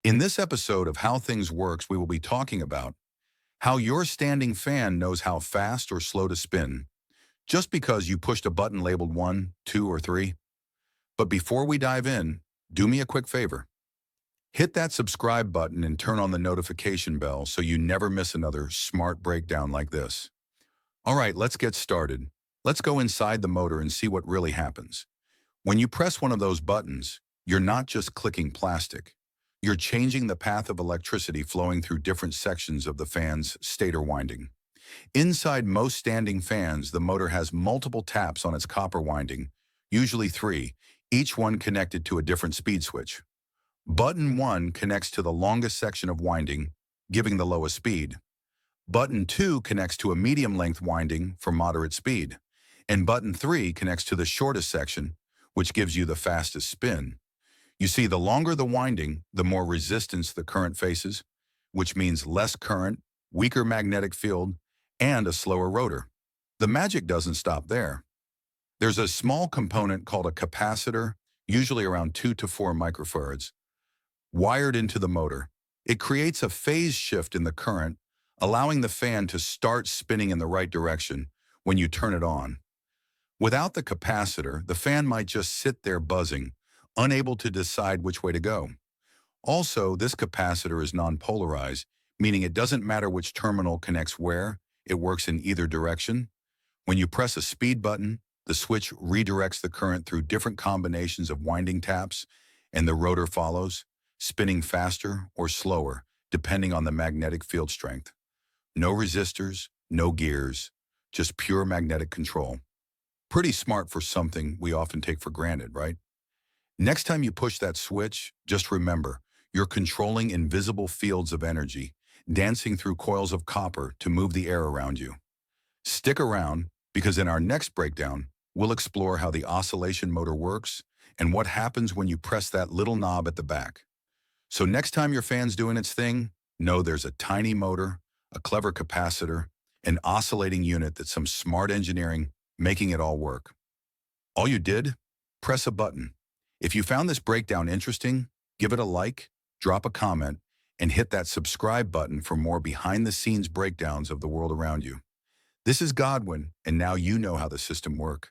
In this episode of How Things Works, we will be talking about how your standing fan knows how fast or slow to spin just because you pushed a button labeled 1, 2, or 3. But before we dive in, do me a quick favor. Hit that subscribe button and turn on the notification bell so you never miss another smart breakdown like this. All right, let's get started. Let's go inside the motor and see what really happens. When you press one of those buttons, you're not just clicking plastic. You're changing the path of electricity flowing through different sections of the fan's stator winding. Inside most standing fans, the motor has multiple taps on its copper winding, usually 3, each one connected to a different speed switch. Button 1 connects to the longest section of winding, giving the lowest speed. Button 2 connects to a medium-length winding for moderate speed. And button 3 connects to the shortest section, which gives you the fastest spin. You see, the longer the winding, the more resistance the current faces, which means less current, weaker magnetic field, and a slower rotor. The magic doesn't stop there. There's a small component called a capacitor, usually around 2 to 4 microfarads, wired into the motor. It creates a phase shift in the current, allowing the fan to start spinning in the right direction when you turn it on. Without the capacitor, the fan might just sit there buzzing, unable to decide which way to go. Also, this capacitor is non-polarized, meaning it doesn't matter which terminal connects where, it works in either direction. When you press a speed button, the switch redirects the current through different combinations of winding taps, and the rotor follows, spinning faster or slower, depending on the magnetic field strength. No resistors, no gears, just pure magnetic control. Pretty smart for something we often take for granted, right? Next time you push that switch, just remember, you're controlling invisible fields of energy, dancing through coils of copper to move the air around you. Stick around, because in our next breakdown, we'll explore how the oscillation motor works and what happens when you press that little knob at the back. So next time your fan's doing its thing, know there's a tiny motor, a clever capacitor, an oscillating unit that's some smart engineering making it all work. All you did? Press a button. If you found this breakdown interesting, give it a like, drop a comment, and hit that subscribe button for more behind-the-scenes breakdowns of the world around you. This is Godwin, and now you know how the system works.